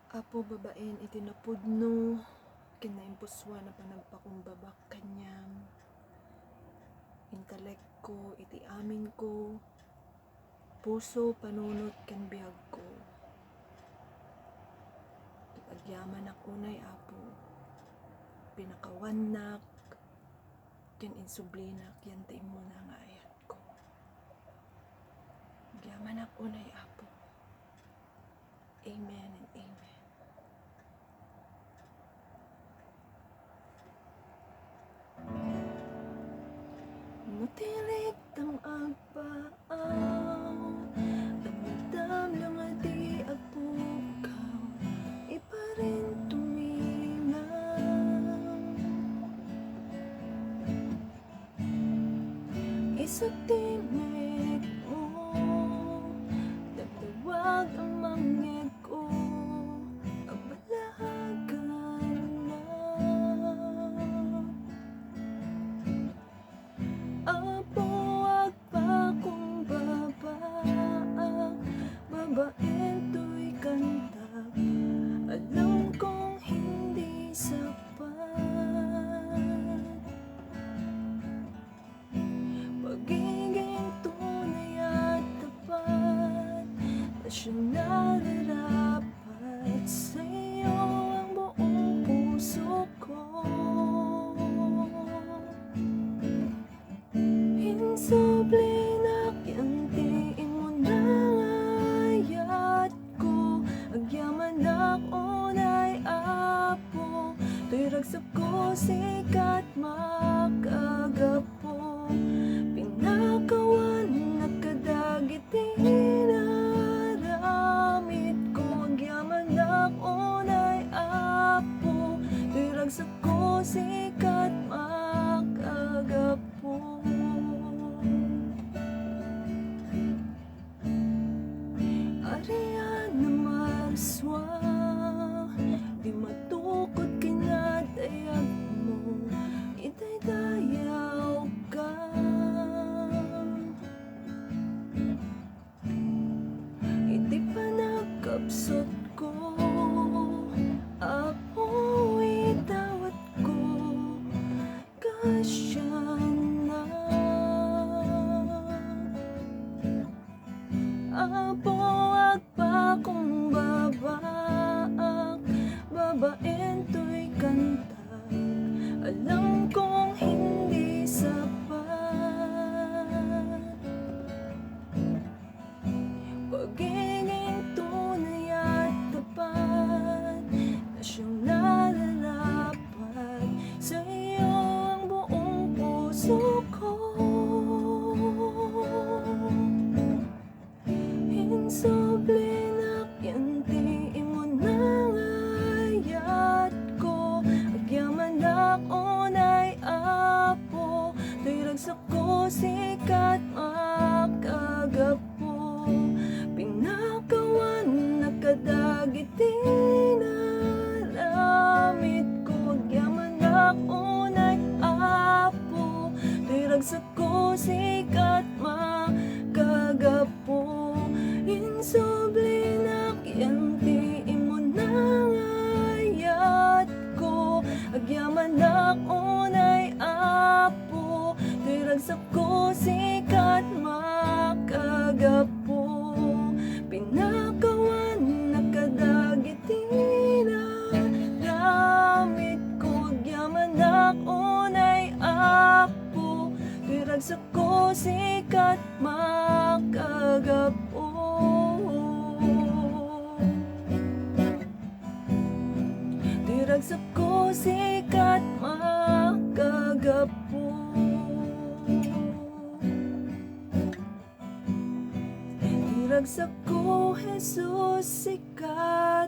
Apo babaen itinapudno, kinaimpuswa na panagpakumbabak kanyang. Intelek ko, iti amin ko, puso panunot ken biyag ko. Ipagyaman ako nay apo, pinakawanak, ken insublinak yan ti imo na nga ayat ko. Agyaman ako nay apo. Amen and amen. Mutilik tang agpaaw, at madamlang adi agpukaw, iparin tumingang. Isag tinig mo, nagtawag ang mangyag ko, agbalagan na. Apo agpakumbaba, babaen to'y kantag, alam kong hindi sapat. Pagiging tunay at tapat, na siyang nararapat sa'yo ang buong puso ko. Hinsublinak yan tiin mo na ayat ko, agyaman unay apo, to'y ragsak ko sikat makagapo. Pinakawan nakadagiti naramit ko, agyaman unay apo, to'y ragsak ko sikat makagapo. Ariana marswa, di matukot kinadayag mo, idaydayaw ka. Hindi pa nagkapsot ko, apo itawat ko, kasya na. Apo agpakumbaba, babaen to'y kantag, alam kong hindi sapat. Pagiging tunay at tapat, na siyang nararapat sa'yo ang buong puso ko. Hinsublinak yan tiin mo na ayat ko, agyaman unay apo, to'y ragsak ko sikat makagapo. Pinakawan nakadagiti naramit ko, agyaman unay apo, to'y ragsak ko sikat makagapo. Hinsublinak yan tiin mo na ayat ko, agyaman unay apo, to'y ragsak ko sikat makagapo. Pinakawan nakadagiti naramit ko, agyaman unay apo, to'y ragsak ko sikat makagapo. To'y ragsak ko sikat makagapo. To'y ragsak ko, Jesus, sikat